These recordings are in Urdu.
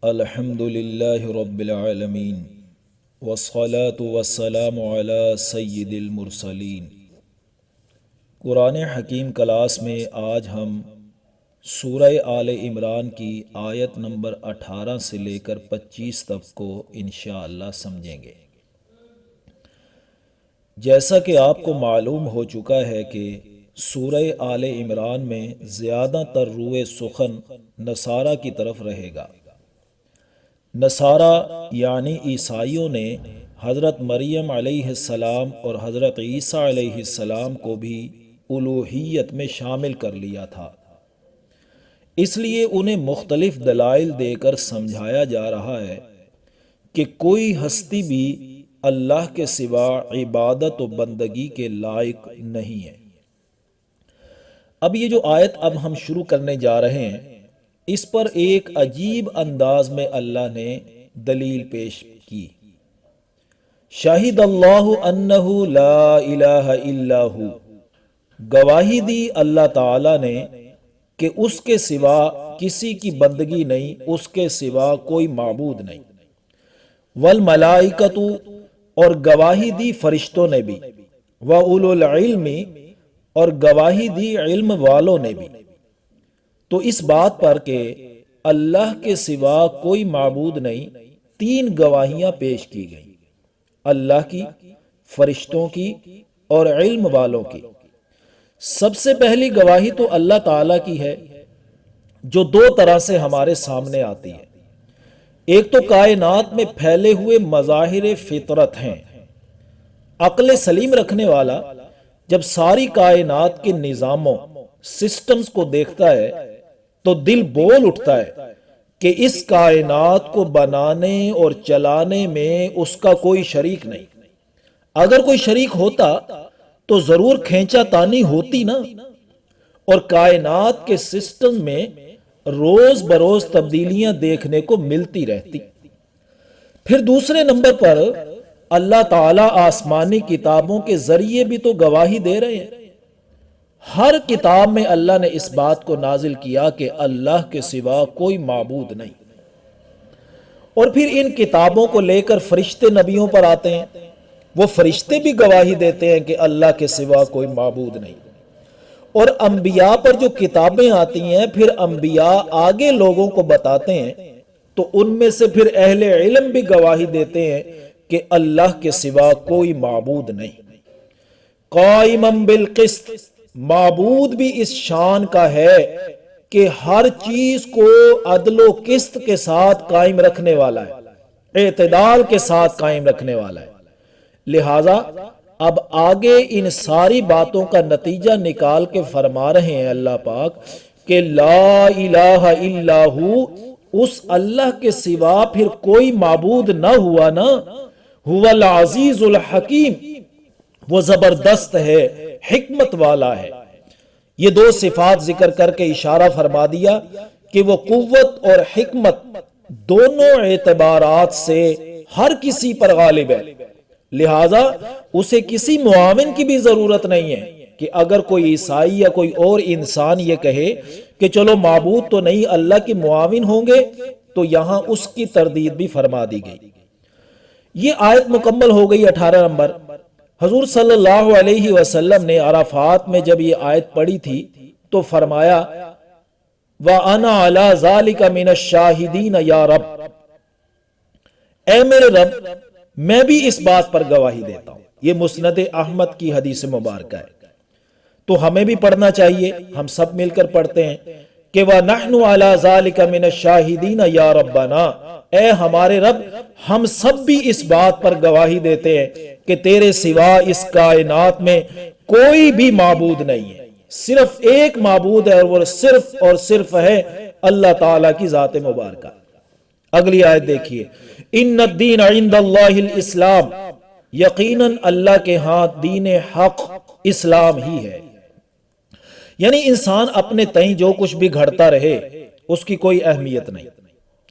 الحمد للہ رب العالمین والصلاة والسلام علی سید المرسلین۔ قرآن حکیم کلاس میں آج ہم سورہ آل عمران کی آیت نمبر 18 سے لے کر 25 تک کو انشاءاللہ سمجھیں گے۔ جیسا کہ آپ کو معلوم ہو چکا ہے کہ سورہ آل عمران میں زیادہ تر روئے سخن نصارہ کی طرف رہے گا۔ نصارہ یعنی عیسائیوں نے حضرت مریم علیہ السلام اور حضرت عیسیٰ علیہ السلام کو بھی الوہیت میں شامل کر لیا تھا، اس لیے انہیں مختلف دلائل دے کر سمجھایا جا رہا ہے کہ کوئی ہستی بھی اللہ کے سوا عبادت و بندگی کے لائق نہیں ہے۔ اب یہ جو آیت اب ہم شروع کرنے جا رہے ہیں، اس پر ایک عجیب انداز میں اللہ نے دلیل پیش کی۔ شاہد اللہ انہ لا الہ الا ہو، گواہی دی اللہ تعالی نے کہ اس کے سوا کسی کی بندگی نہیں، اس کے سوا کوئی معبود نہیں۔ والملائکۃ، اور گواہی دی فرشتوں نے بھی، وَأُولُو الْعِلْمِ، اور گواہی دی علم والوں نے بھی۔ تو اس بات پر کہ اللہ کے سوا کوئی معبود نہیں، تین گواہیاں پیش کی گئیں، اللہ کی، فرشتوں کی اور علم والوں کی۔ سب سے پہلی گواہی تو اللہ تعالیٰ کی ہے، جو دو طرح سے ہمارے سامنے آتی ہے۔ ایک تو کائنات میں پھیلے ہوئے مظاہر فطرت ہیں۔ عقل سلیم رکھنے والا جب ساری کائنات کے نظاموں، سسٹمز کو دیکھتا ہے تو دل بول اٹھتا ہے کہ اس کائنات کو بنانے اور چلانے میں اس کا کوئی شریک نہیں۔ اگر کوئی شریک ہوتا تو ضرور کھینچا تانی ہوتی نا، اور کائنات کے سسٹم میں روز بروز تبدیلیاں دیکھنے کو ملتی رہتی۔ پھر دوسرے نمبر پر اللہ تعالیٰ آسمانی کتابوں کے ذریعے بھی تو گواہی دے رہے ہیں۔ ہر کتاب میں اللہ نے اس بات کو نازل کیا کہ اللہ کے سوا کوئی معبود نہیں۔ اور پھر ان کتابوں کو لے کر فرشتے نبیوں پر آتے ہیں، وہ فرشتے بھی گواہی دیتے ہیں کہ اللہ کے سوا کوئی معبود نہیں۔ اور انبیاء پر جو کتابیں آتی ہیں، پھر انبیاء آگے لوگوں کو بتاتے ہیں، تو ان میں سے پھر اہل علم بھی گواہی دیتے ہیں کہ اللہ کے سوا کوئی معبود نہیں۔ قائما بالقسط، معبود بھی اس شان کا ہے کہ ہر چیز کو عدل و قسط کے ساتھ قائم رکھنے والا ہے، اعتدال کے ساتھ قائم رکھنے والا ہے۔ لہٰذا اب آگے ان ساری باتوں کا نتیجہ نکال کے فرما رہے ہیں اللہ پاک کہ لا الہ الا ہو، اس اللہ کے سوا پھر کوئی معبود نہ ہوا نا، هو العزیز الحکیم، وہ زبردست ہے، حکمت والا ہے۔ یہ دو صفات ذکر کر کے اشارہ فرما دیا کہ وہ قوت اور حکمت دونوں اعتبارات سے ہر کسی پر غالب ہے۔ لہٰذا اسے کسی معاون کی بھی ضرورت نہیں ہے کہ اگر کوئی عیسائی یا کوئی اور انسان یہ کہے کہ چلو معبود تو نہیں، اللہ کے معاون ہوں گے، تو یہاں اس کی تردید بھی فرما دی گئی۔ یہ آیت مکمل ہو گئی 18 نمبر۔ حضور صلی اللہ علیہ وسلم نے عرفات میں جب یہ آیت پڑھی تھی تو فرمایا وَأَنَا عَلَى ذَلِكَ مِنَ الشَّاهِدِينَ یا رب، اے میرے رب میں بھی اس بات پر گواہی دیتا ہوں۔ یہ مسند احمد کی حدیث مبارکہ ہے، تو ہمیں بھی پڑھنا چاہیے، ہم سب مل کر پڑھتے ہیں کہ وَنَحْنُ عَلَى ذَلِكَ مِنَ الشَّاهِدِينَ یا ربنا، اے ہمارے رب ہم سب بھی اس بات پر گواہی دیتے ہیں کہ تیرے سوا اس کائنات میں کوئی بھی معبود نہیں ہے، صرف ایک معبود ہے، اور وہ صرف ہے اللہ تعالیٰ کی ذات مبارکہ۔ اگلی آیت دیکھیے، ان الدین عند اللہ الاسلام، یقیناً اللہ کے ہاں دین حق اسلام ہی ہے۔ یعنی انسان اپنے تئیں جو کچھ بھی گھڑتا رہے اس کی کوئی اہمیت نہیں،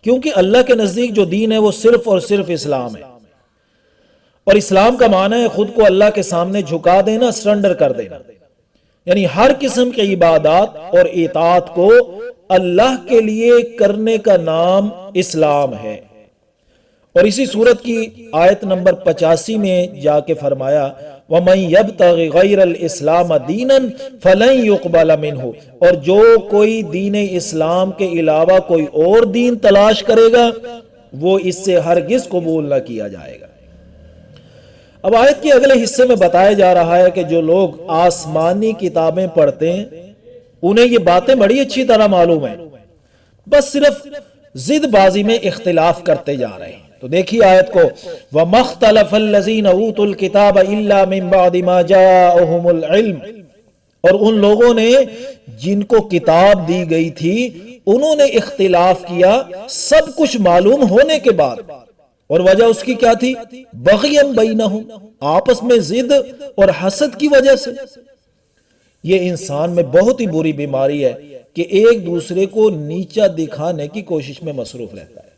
کیونکہ اللہ کے نزدیک جو دین ہے وہ صرف اور صرف اسلام ہے۔ اور اسلام کا معنی ہے خود کو اللہ کے سامنے جھکا دینا، سرنڈر کر دینا۔ یعنی ہر قسم کی عبادات اور اطاعت کو اللہ کے لیے کرنے کا نام اسلام ہے۔ اور اسی سورت کی آیت نمبر 85 میں جا کے فرمایا وَمَن يَبْتَغِ غَيْرَ الْإِسْلَامَ دِينًا فَلَن يُقْبَلَ مِنْهُ، اور جو کوئی دین اسلام کے علاوہ کوئی اور دین تلاش کرے گا وہ اس سے ہرگز قبول نہ کیا جائے گا۔ اب آیت کے اگلے حصے میں بتایا جا رہا ہے کہ جو لوگ آسمانی کتابیں پڑھتے ہیں انہیں یہ باتیں بڑی اچھی طرح معلوم ہیں، بس صرف ضد بازی میں اختلاف کرتے جا رہے ہیں۔ تو دیکھیے آیت کو وَمَا اخْتَلَفَ الَّذِينَ أُوتُوا الْكِتَابَ إِلَّا مِن بَعْدِ مَا جَاءَهُمُ الْعِلْمُ، اور ان لوگوں نے جن کو کتاب دی گئی تھی انہوں نے اختلاف کیا سب کچھ معلوم ہونے کے بعد، اور وجہ اس کی کیا تھی؟ بغیم بینہم، آپس میں ضد اور حسد کی وجہ سے۔ یہ انسان میں بہت ہی بری بیماری ہے کہ ایک دوسرے کو نیچا دکھانے کی کوشش میں مصروف رہتا ہے۔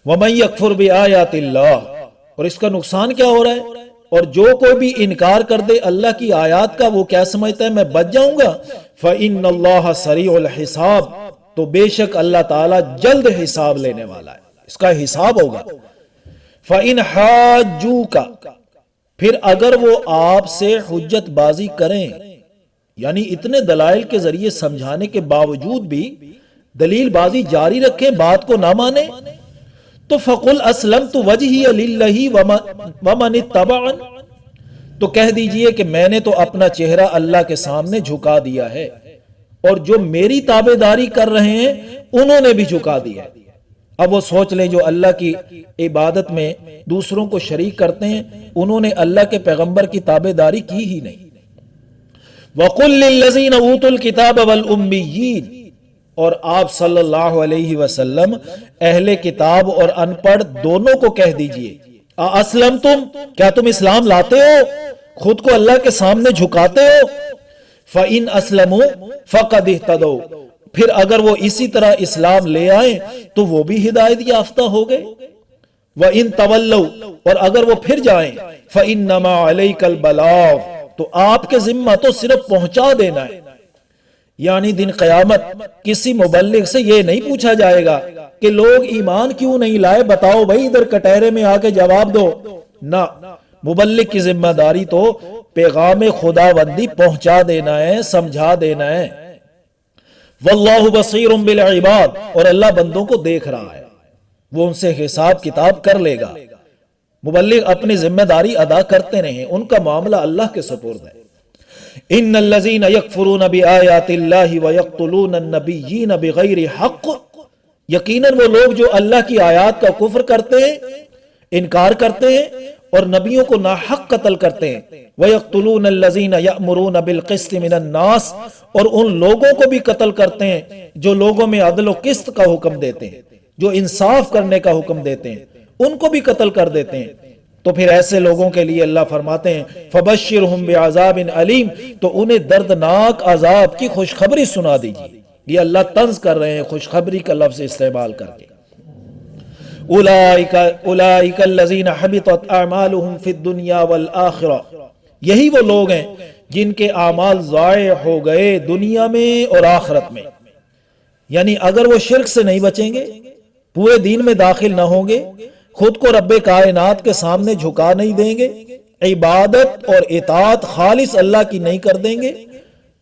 وَمَن يَكْفُرْ بِآيَاتِ اللَّهِ، اور اس کا نقصان کیا ہو رہا ہے؟ اور جو کوئی بھی انکار کر دے اللہ کی آیات کا، وہ کیا سمجھتا ہے میں بچ جاؤں گا؟ فَإِنَّ اللَّهَ سَرِيعُ الْحِسَابِ، تو بے شک اللہ تعالیٰ جلد حساب لینے والا ہے، اس کا حساب ہوگا۔ فَإِنْ حَاجُّوكَ، پھر اگر وہ آپ سے حجت بازی کریں، یعنی اتنے دلائل کے ذریعے سمجھانے کے باوجود بھی دلیل بازی جاری رکھیں، بات کو نہ مانیں، تو فَقُلْ أَسْلَمْتُ وَجْهِيَ لِلَّهِ وَمَنِ اتَّبَعَنِ، تو کہہ دیجئے کہ میں نے تو اپنا چہرہ اللہ کے سامنے جھکا دیا ہے، اور جو میری تابعداری کر رہے ہیں انہوں نے بھی جھکا دیا ہے۔ اب وہ سوچ لیں جو اللہ کی عبادت میں دوسروں کو شریک کرتے ہیں انہوں نے اللہ کے پیغمبر کی تابعداری کی ہی نہیں۔ وَقُلْ لِلَّذِينَ أُوتُوا الْكِتَابَ وَالْأُمِّيِّينَ، اور آپ صلی اللہ علیہ وسلم اہل کتاب اور ان پڑھ دونوں کو کہہ دیجئے اسلمتم، کیا تم اسلام لاتے ہو، خود کو اللہ کے سامنے جھکاتے ہو؟ فَإِنْ أَسْلَمُوا فَقَدْ اهْتَدَوْا، پھر اگر وہ اسی طرح اسلام لے آئیں تو وہ بھی ہدایت یافتہ ہو گئے۔ وَإِنْ تَوَلَّوْا، اور اگر وہ پھر جائیں فَإِنَّمَا عَلَيْكَ الْبَلَاغُ، تو آپ کے ذمہ تو صرف پہنچا دینا ہے۔ یعنی دن قیامت کسی مبلغ سے یہ نہیں پوچھا جائے گا کہ لوگ ایمان کیوں نہیں لائے، بتاؤ بھائی ادھر کٹہرے میں آ کے جواب دو، نہ، مبلغ کی ذمہ داری تو پیغام خداوندی پہنچا دینا ہے، سمجھا دینا ہے۔ واللہ بصیر بالعباد، اور اللہ بندوں کو دیکھ رہا ہے، وہ ان سے حساب کتاب کر لے گا۔ مبلغ اپنی ذمہ داری ادا کرتے رہیں، ان کا معاملہ اللہ کے سپرد ہے۔ ان الذين يكفرون بآيات الله ويقتلون النبيين بغير حق، یقیناً وہ لوگ جو اللہ کی آیات کا کفر کرتے ہیں، انکار کرتے ہیں اور نبیوں کو ناحق قتل کرتے ہیں، وَيَقْتُلُونَ الَّذِينَ يَأْمُرُونَ بِالْقِسْطِ مِنَ النَّاسِ، اور ان لوگوں کو بھی قتل کرتے ہیں جو لوگوں میں عدل و قسط کا حکم دیتے ہیں، جو انصاف کرنے کا حکم دیتے ہیں، ان کو بھی قتل کر دیتے ہیں۔ تو پھر ایسے لوگوں کے لیے اللہ فرماتے ہیں فَبَشِّرْهُمْ بِعَذَابٍ عَلِيمٍ، تو انہیں دردناک عذاب کی خوشخبری سنا دیجیے۔ یہ اللہ طنز کر رہے ہیں خوشخبری کا لفظ استعمال کر کے۔ اولئک الذین حبطت اعمالهم فی الدنیا والآخرہ، یہی وہ لوگ ہیں جن کے اعمال ضائع ہو گئے دنیا میں اور آخرت میں۔ یعنی اگر وہ شرک سے نہیں بچیں گے، پورے دین میں داخل نہ ہوں گے، خود کو رب کائنات کے سامنے جھکا نہیں دیں گے، عبادت اور اطاعت خالص اللہ کی نہیں کر دیں گے،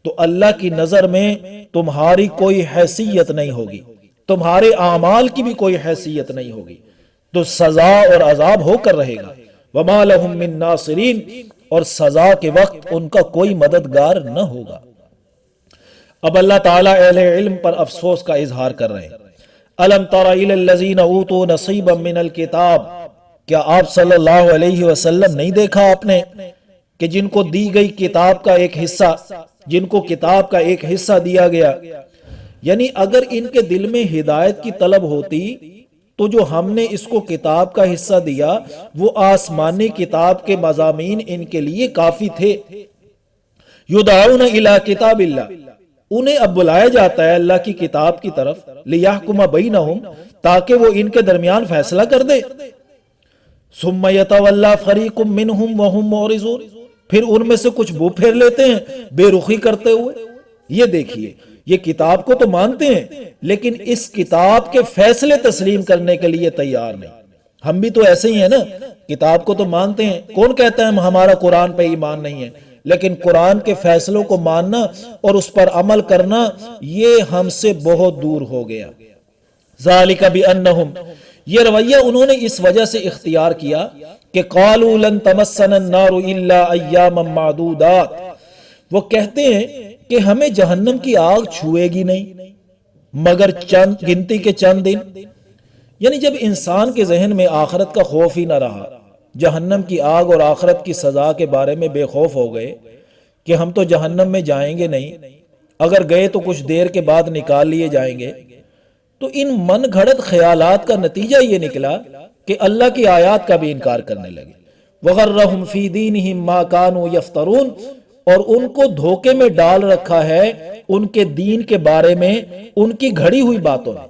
تو اللہ کی نظر میں تمہاری کوئی حیثیت نہیں ہوگی، تمہارے اعمال کی بھی کوئی حیثیت نہیں ہوگی، تو سزا اور عذاب ہو کر رہے گا۔ وَمَا لَهُم مِّن نَاصِرِينَ، اور سزا کے وقت ان کا کوئی مددگار نہ ہوگا۔ اب اللہ تعالیٰ اہل علم پر افسوس کا اظہار کر رہے ہیں۔ أَلَمْ تَرَ إِلَى الَّذِينَ أُوتُوا نَصِيبًا مِّنَ الْكِتَابِ، کیا آپ صلی اللہ علیہ وسلم نہیں دیکھا آپ نے کہ جن کو دی گئی کتاب کا ایک حصہ، جن کو کتاب کا ایک حصہ دیا گیا، یعنی اگر ان کے دل میں ہدایت کی طلب ہوتی تو جو ہم نے اس کو کتاب کا حصہ دیا وہ آسمانی کتاب کے مضامین ان کے لیے کافی تھے۔ یدعون الی کتاب اللہ، انہیں اب بلایا جاتا ہے اللہ کی کتاب کی طرف، لیحکم بینہم، تاکہ وہ ان کے درمیان فیصلہ کر دے۔ ثم یتولی فریق منہم وہم معرضون، پھر ان میں سے کچھ منہ پھیر لیتے ہیں بے رخی کرتے ہوئے۔ یہ دیکھیے، یہ کتاب کو تو مانتے ہیں لیکن اس کتاب کے فیصلے تسلیم کرنے کے لیے تیار نہیں۔ ہم بھی تو ایسے ہی ہیں نا، کتاب کو تو مانتے ہیں، کون کہتا ہے ہمارا قرآن پہ ایمان نہیں ہے، لیکن قرآن کے فیصلوں کو ماننا اور اس پر عمل کرنا یہ ہم سے بہت دور ہو گیا۔ ذالک بانہم، یہ رویہ انہوں نے اس وجہ سے اختیار کیا کہ قالوا لن تمسنا النار الا ایاما معدودات، وہ کہتے ہیں کہ ہمیں جہنم کی آگ چھوئے گی نہیں مگر گنتی کے چند دن۔ یعنی جب انسان کے ذہن میں آخرت کا خوف ہی نہ رہا، جہنم کی آگ اور آخرت کی سزا کے بارے میں بے خوف ہو گئے کہ ہم تو جہنم میں جائیں گے نہیں، اگر گئے تو کچھ دیر کے بعد نکال لیے جائیں گے، تو ان من گھڑت خیالات کا نتیجہ یہ نکلا کہ اللہ کی آیات کا بھی انکار کرنے لگے۔ وغرہم فی دینہم ما کانوا یفترون، اور ان کو دھوکے میں ڈال رکھا ہے ان کے دین کے بارے میں ان کی گھڑی ہوئی باتوں نے۔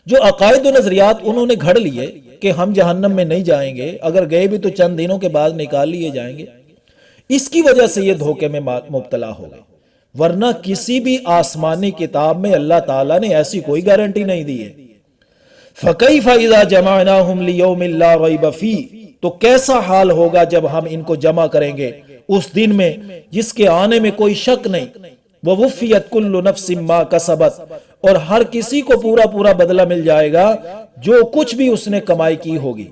جو عقائد و نظریات انہوں نے گھڑ لیے کہ ہم جہنم میں نہیں جائیں گے، اگر گئے بھی تو چند دنوں کے بعد نکال لیے جائیں گے، اس کی وجہ سے یہ دھوکے میں مبتلا ہو گئے۔ ورنہ کسی بھی آسمانی کتاب میں اللہ تعالیٰ نے ایسی کوئی گارنٹی نہیں دی ہے۔ فَكَيْفَ إِذَا جَمَعْنَاهُمْ لِيَوْمٍ لَا رَيْبَ فِيهِ، تو کیسا حال ہوگا جب ہم ان کو جمع کریں گے اس دن میں جس کے آنے میں کوئی شک نہیں۔ وَوُفِّيَتْ كُلُّ نَفْسٍ مَا كَسَبَتْ، اور ہر کسی کو پورا پورا بدلہ مل جائے گا جو کچھ بھی اس نے کمائی کی ہوگی۔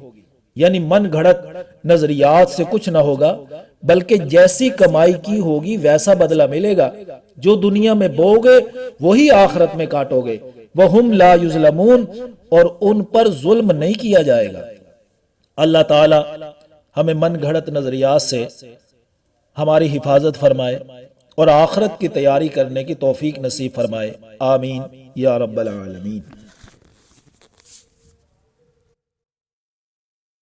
یعنی من گھڑت نظریات سے کچھ نہ ہوگا، بلکہ جیسی کمائی کی ہوگی ویسا بدلہ ملے گا۔ جو دنیا میں بو گے وہی آخرت میں کاٹو گے۔ وَهُمْ لَا يُظْلَمُونَ، اور ان پر ظلم نہیں کیا جائے گا۔ اللہ تعالی ہمیں من گھڑت نظریات سے ہماری حفاظت فرمائے اور آخرت کی تیاری کرنے کی توفیق نصیب فرمائے، آمین یا رب العالمین۔